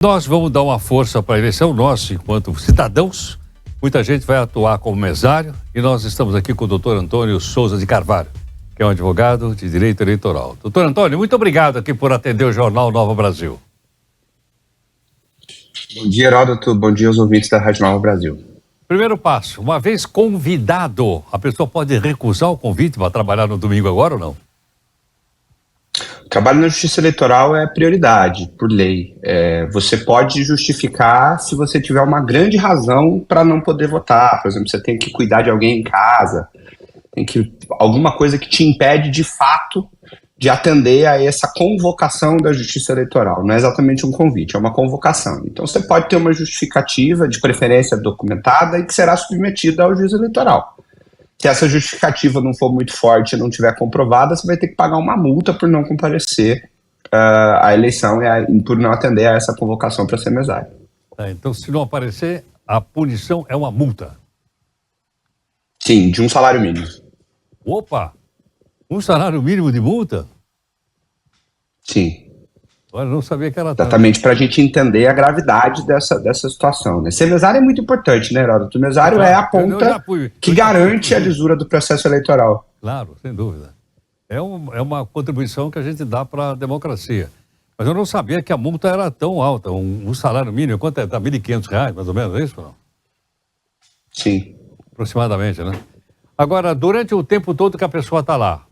Nós vamos dar uma força para a eleição, nós, enquanto cidadãos. Muita gente vai atuar como mesário e nós estamos aqui com o doutor Antônio Souza de Carvalho, que é um advogado de direito eleitoral. Doutor Antônio, muito obrigado aqui por atender o Jornal Nova Brasil. Bom dia, Heródoto. Bom dia aos ouvintes da Rádio Nova Brasil. Primeiro passo, uma vez convidado, a pessoa pode recusar o convite para trabalhar no domingo agora ou não? O trabalho na Justiça Eleitoral é prioridade, por lei. Você pode justificar se você tiver uma grande razão para não poder votar. Por exemplo, você tem que cuidar de alguém em casa, alguma coisa que te impede de fato de atender a essa convocação da Justiça Eleitoral. Não é exatamente um convite, é uma convocação. Então você pode ter uma justificativa, de preferência documentada, e que será submetida ao juiz eleitoral. Se essa justificativa não for muito forte e não tiver comprovada, você vai ter que pagar uma multa por não comparecer à eleição e por não atender a essa convocação para ser mesário. Então, se não aparecer, a punição é uma multa? Sim, de um salário mínimo. Opa! Um salário mínimo de multa? Sim. Olha, eu não sabia que era exatamente para a gente entender a gravidade dessa situação, né? Ser mesário é muito importante, né, Heródoto? O mesário é a ponta que garante a lisura do processo eleitoral. Claro, sem dúvida. É uma contribuição que a gente dá para a democracia. Mas eu não sabia que a multa era tão alta. Um salário mínimo, quanto é? Tá R$1.500, mais ou menos, é isso? Não? Sim. Aproximadamente, né? Agora, durante o tempo todo que a pessoa está lá,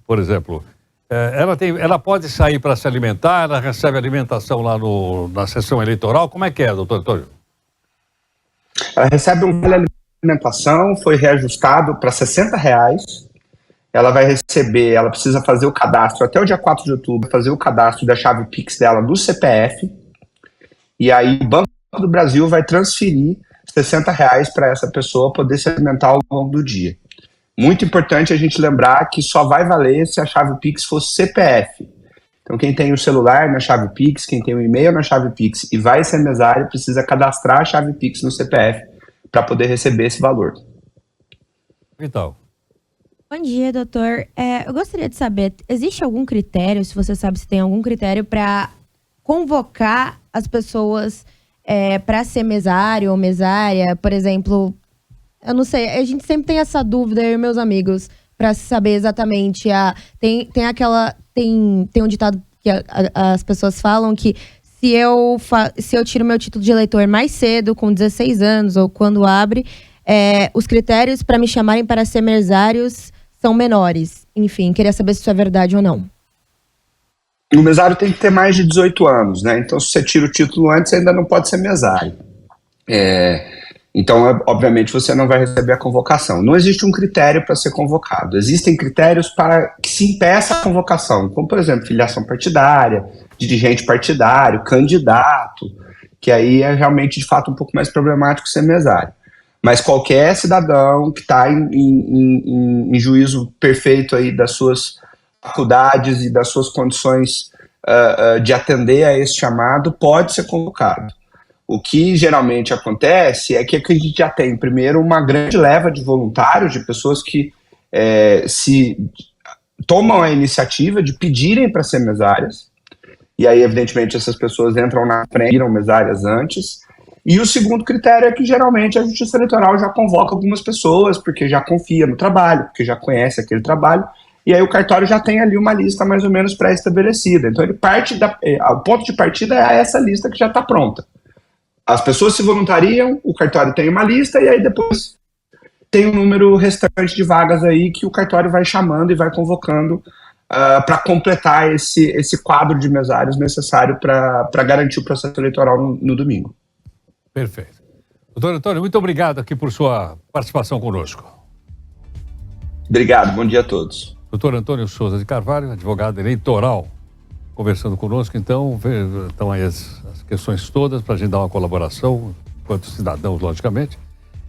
por exemplo... Ela pode sair para se alimentar, ela recebe alimentação lá na sessão eleitoral. Como é que é, doutor Antônio? Ela recebe um vale alimentação, foi reajustado para R$60. Ela vai receber, ela precisa fazer o cadastro até o dia 4 de outubro, fazer o cadastro da chave Pix dela no CPF. E aí o Banco do Brasil vai transferir R$60 para essa pessoa poder se alimentar ao longo do dia. Muito importante a gente lembrar que só vai valer se a chave Pix for CPF. Então quem tem o celular na chave Pix, quem tem o e-mail na chave Pix e vai ser mesário, precisa cadastrar a chave Pix no CPF para poder receber esse valor. Então. Bom dia, doutor. Eu gostaria de saber, existe algum critério, se você sabe se tem algum critério para convocar as pessoas para ser mesário ou mesária, por exemplo... Eu não sei, a gente sempre tem essa dúvida, eu e meus amigos, para saber exatamente. Tem um ditado que as pessoas falam que se eu tiro meu título de eleitor mais cedo, com 16 anos, ou quando abre, os critérios para me chamarem para ser mesários são menores. Enfim, queria saber se isso é verdade ou não. O mesário tem que ter mais de 18 anos, né? Então, se você tira o título antes, ainda não pode ser mesário. Então, obviamente, você não vai receber a convocação. Não existe um critério para ser convocado. Existem critérios para que se impeça a convocação, como, por exemplo, filiação partidária, dirigente partidário, candidato, que aí é realmente, de fato, um pouco mais problemático ser mesário. Mas qualquer cidadão que está em juízo perfeito aí das suas faculdades e das suas condições de atender a esse chamado pode ser convocado. O que geralmente acontece é que a gente já tem, primeiro, uma grande leva de voluntários, de pessoas que se tomam a iniciativa de pedirem para ser mesárias, e aí, evidentemente, essas pessoas entram na frente, viram mesárias antes. E o segundo critério é que, geralmente, a Justiça Eleitoral já convoca algumas pessoas, porque já confia no trabalho, porque já conhece aquele trabalho, e aí o cartório já tem ali uma lista mais ou menos pré-estabelecida. Então, ele o ponto de partida é essa lista que já está pronta. As pessoas se voluntariam, o cartório tem uma lista e aí depois tem um número restante de vagas aí que o cartório vai chamando e vai convocando para completar esse quadro de mesários necessário para garantir o processo eleitoral no domingo. Perfeito. Doutor Antônio, muito obrigado aqui por sua participação conosco. Obrigado, bom dia a todos. Doutor Antônio Souza de Carvalho, advogado eleitoral, conversando conosco, então aí as questões todas para a gente dar uma colaboração, enquanto cidadãos, logicamente.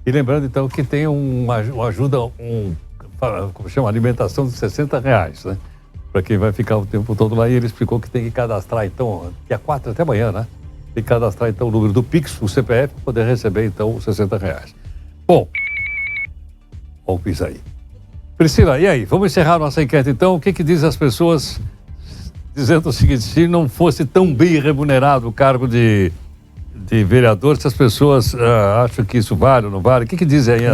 E lembrando, então, que tem uma ajuda, como chama, alimentação de R$60, né? Para quem vai ficar o tempo todo lá. E ele explicou que tem que cadastrar, então, dia 4 até amanhã, né? Tem que cadastrar, então, o número do Pix, o CPF, para poder receber, então, os R$60. Bom, vamos pisar aí. Priscila, e aí? Vamos encerrar nossa enquete, então. O que diz as pessoas dizendo o seguinte: se não fosse tão bem remunerado o cargo de vereador, se as pessoas acham que isso vale ou não vale, o que dizem aí?